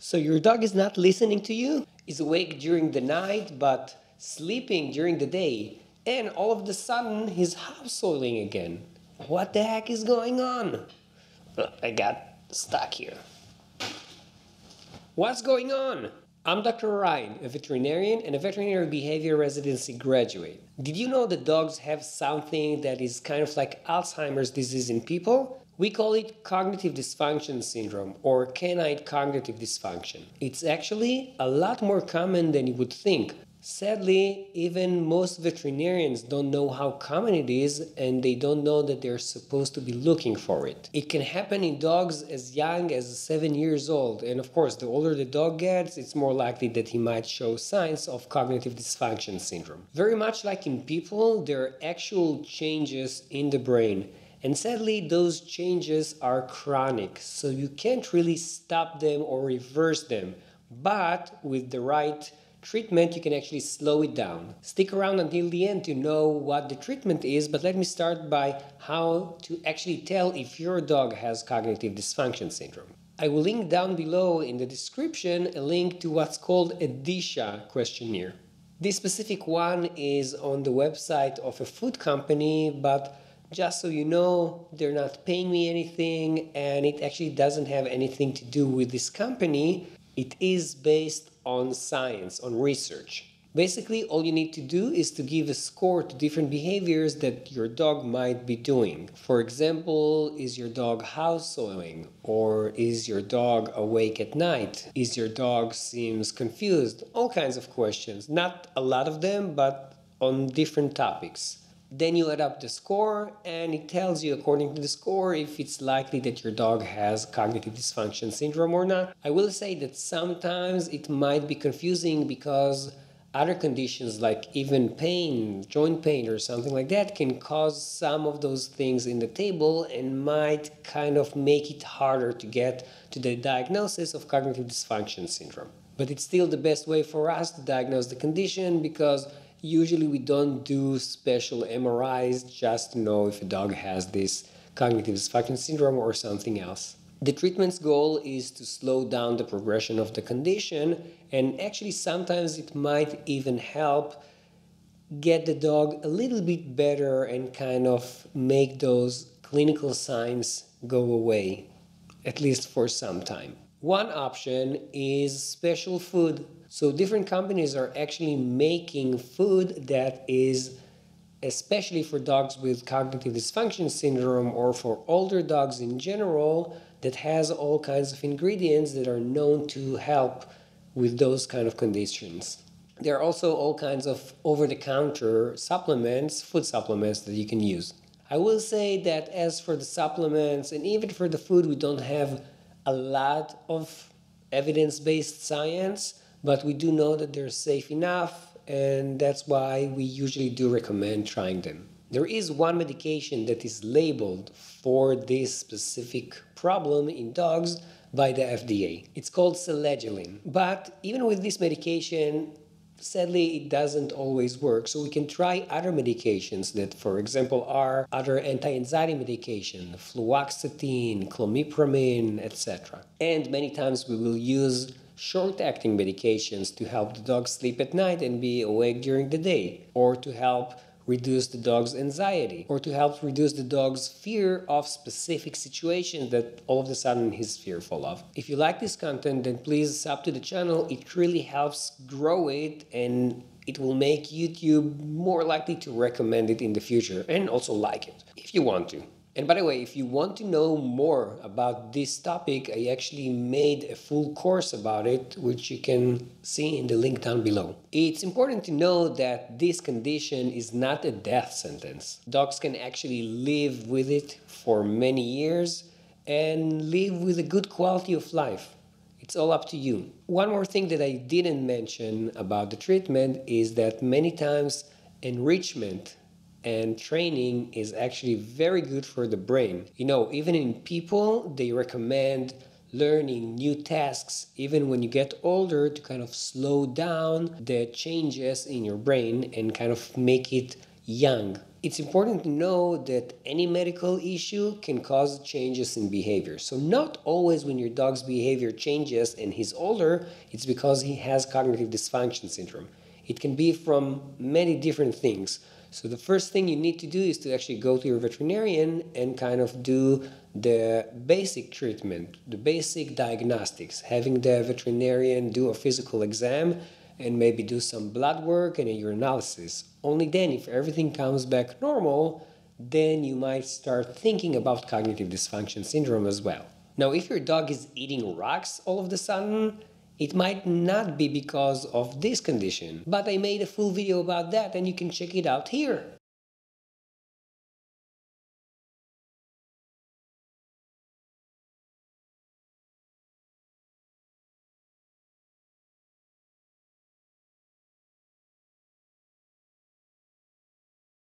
So your dog is not listening to you? Is awake during the night but sleeping during the day, and all of a sudden he's house soiling again. What the heck is going on? I got stuck here. What's going on? I'm Dr. Ryan, a veterinarian and a veterinary behavior residency graduate. Did you know that dogs have something that is kind of like Alzheimer's disease in people? We call it cognitive dysfunction syndrome or canine cognitive dysfunction. It's actually a lot more common than you would think. Sadly, even most veterinarians don't know how common it is and they don't know that they're supposed to be looking for it. It can happen in dogs as young as 7 years old, and of course, the older the dog gets, it's more likely that he might show signs of cognitive dysfunction syndrome. Very much like in people, there are actual changes in the brain. And sadly, those changes are chronic, so you can't really stop them or reverse them. But with the right treatment, you can actually slow it down. Stick around until the end to know what the treatment is, but let me start by how to actually tell if your dog has cognitive dysfunction syndrome. I will link down below in the description a link to what's called a DISHA questionnaire. This specific one is on the website of a food company, but just so you know, they're not paying me anything and it actually doesn't have anything to do with this company. It is based on science, on research. Basically, all you need to do is to give a score to different behaviors that your dog might be doing. For example, is your dog house soiling? Or is your dog awake at night? Is your dog seems confused? All kinds of questions. Not a lot of them, but on different topics. Then you add up the score and it tells you according to the score if it's likely that your dog has cognitive dysfunction syndrome or not. I will say that sometimes it might be confusing because other conditions like even pain, joint pain or something like that can cause some of those things in the table and might kind of make it harder to get to the diagnosis of cognitive dysfunction syndrome. But it's still the best way for us to diagnose the condition because usually we don't do special MRIs just to know if a dog has this cognitive dysfunction syndrome or something else. The treatment's goal is to slow down the progression of the condition, and actually sometimes it might even help get the dog a little bit better and kind of make those clinical signs go away, at least for some time. One option is special food. So different companies are actually making food that is especially for dogs with cognitive dysfunction syndrome or for older dogs in general that has all kinds of ingredients that are known to help with those kind of conditions. There are also all kinds of over-the-counter supplements, food supplements that you can use. I will say that as for the supplements and even for the food, we don't have a lot of evidence-based science, but we do know that they're safe enough, and that's why we usually do recommend trying them. There is one medication that is labeled for this specific problem in dogs by the FDA. It's called selegiline. But even with this medication, sadly, it doesn't always work. So we can try other medications that, for example, are other anti-anxiety medication, fluoxetine, clomipramine, etc. And many times we will use short-acting medications to help the dog sleep at night and be awake during the day, or to help reduce the dog's anxiety, or to help reduce the dog's fear of specific situations that all of a sudden he's fearful of. If you like this content, then please sub to the channel. It really helps grow it and it will make YouTube more likely to recommend it in the future and also like it if you want to. And by the way, if you want to know more about this topic, I actually made a full course about it, which you can see in the link down below. It's important to know that this condition is not a death sentence. Dogs can actually live with it for many years and live with a good quality of life. It's all up to you. One more thing that I didn't mention about the treatment is that many times enrichment and training is actually very good for the brain. You know, even in people, they recommend learning new tasks, even when you get older, to kind of slow down the changes in your brain and kind of make it young. It's important to know that any medical issue can cause changes in behavior. So not always when your dog's behavior changes and he's older, it's because he has cognitive dysfunction syndrome. It can be from many different things. So the first thing you need to do is to actually go to your veterinarian and kind of do the basic treatment, the basic diagnostics, having the veterinarian do a physical exam and maybe do some blood work and a urinalysis. Only then, if everything comes back normal, then you might start thinking about cognitive dysfunction syndrome as well. Now, if your dog is eating rocks all of a sudden, it might not be because of this condition, but I made a full video about that and you can check it out here.